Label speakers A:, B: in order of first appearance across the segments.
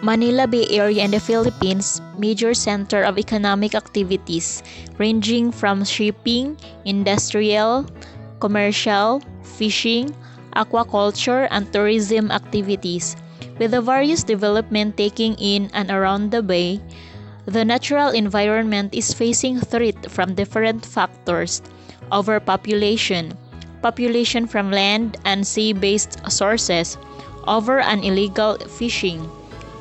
A: Manila Bay Area in the Philippines, major center of economic activities ranging from shipping, industrial, commercial, fishing, aquaculture, and tourism activities. With the various development taking in and around the bay, the natural environment is facing threat from different factors: overpopulation, population from land and sea-based sources, over and illegal fishing,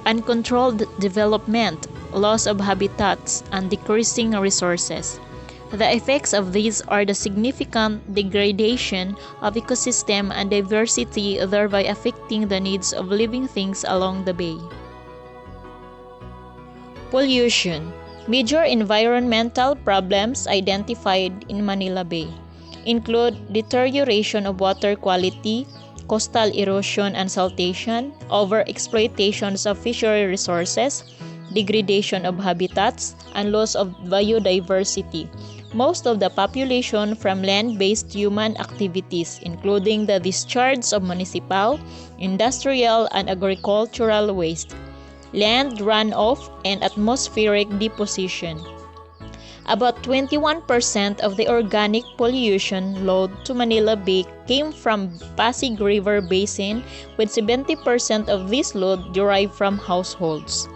A: uncontrolled development, loss of habitats, and decreasing resources. The effects of these are the significant degradation of ecosystem and diversity, thereby affecting the needs of living things along the bay. Pollution. Major environmental problems identified in Manila Bay include deterioration of water quality, coastal erosion and siltation, overexploitations of fishery resources, degradation of habitats, and loss of biodiversity. Most of the population from land-based human activities, including the discharge of municipal, industrial, and agricultural waste, land runoff, and atmospheric deposition. About 21% of the organic pollution load to Manila Bay came from Pasig River Basin, with 70% of this load derived from households.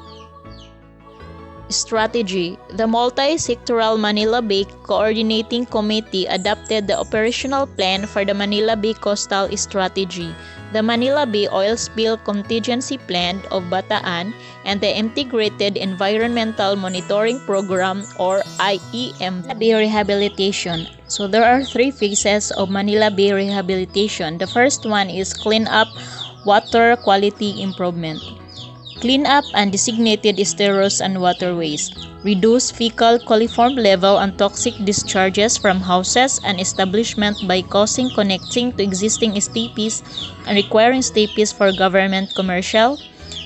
A: Strategy. The multi-sectoral Manila Bay Coordinating Committee adopted the operational plan for the Manila Bay Coastal Strategy, the Manila Bay Oil Spill Contingency Plan of Bataan, and the Integrated Environmental Monitoring Program or IEM. Bay Rehabilitation. So there are three phases of Manila Bay Rehabilitation. The first one is clean up, water quality improvement. Clean up and designated estuaries and waterways. Reduce fecal coliform level and toxic discharges from houses and establishment by causing connecting to existing STPs and requiring STPs for government commercial.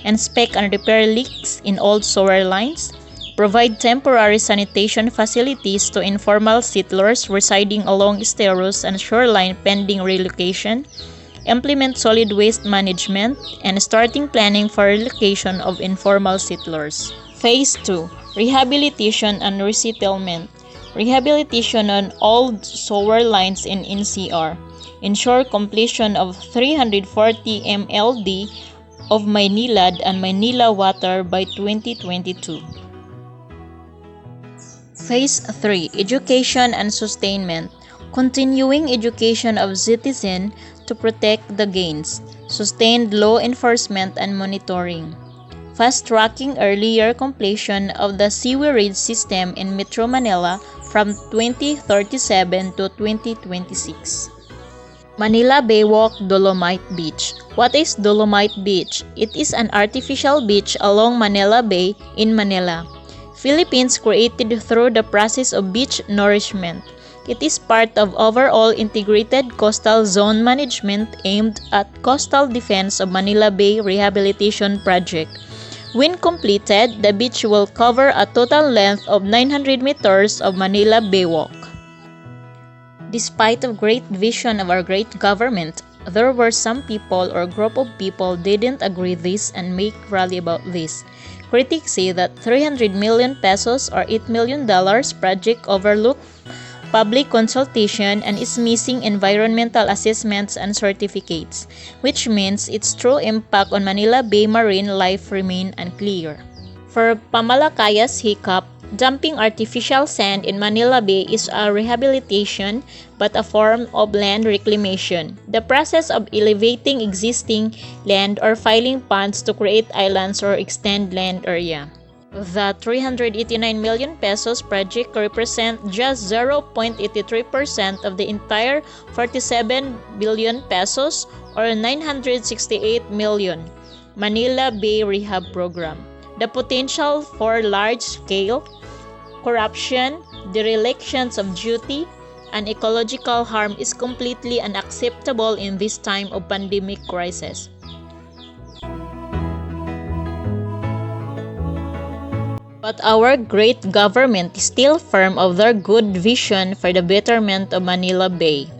A: Inspect and repair leaks in old sewer lines. Provide temporary sanitation facilities to informal settlers residing along estuaries and shoreline pending relocation. Implement solid waste management, and starting planning for relocation of informal settlers. Phase 2. Rehabilitation and resettlement. Rehabilitation on old sewer lines in NCR. Ensure completion of 340 MLD of Maynilad and Manila Water by 2022. Phase 3. Education and sustainment. Continuing education of citizens to protect the gains, sustained law enforcement and monitoring, fast-tracking earlier completion of the sewerage system in Metro Manila from 2037 to 2026. Manila Bay Walk Dolomite Beach. What is Dolomite Beach? It is an artificial beach along Manila Bay in Manila, Philippines, created through the process of beach nourishment. It is part of overall integrated coastal zone management aimed at coastal defense of Manila Bay Rehabilitation Project. When completed, the beach will cover a total length of 900 meters of Manila Bay Walk. Despite of great vision of our great government, there were some people or group of people didn't agree this and make rally about this. Critics say that 300 million pesos or $8 million project overlooked public consultation and is missing environmental assessments and certificates, which means its true impact on Manila Bay marine life remain unclear. For Pamalakayas hiccup, dumping artificial sand in Manila Bay is a rehabilitation but a form of land reclamation, the process of elevating existing land or filling ponds to create islands or extend land area. The 389 million pesos project represents just 0.83% of the entire 47 billion pesos or 968 million Manila Bay Rehab Program. The potential for large-scale corruption, derelictions of duty, and ecological harm is completely unacceptable in this time of pandemic crisis. But our great government is still firm of their good vision for the betterment of Manila Bay.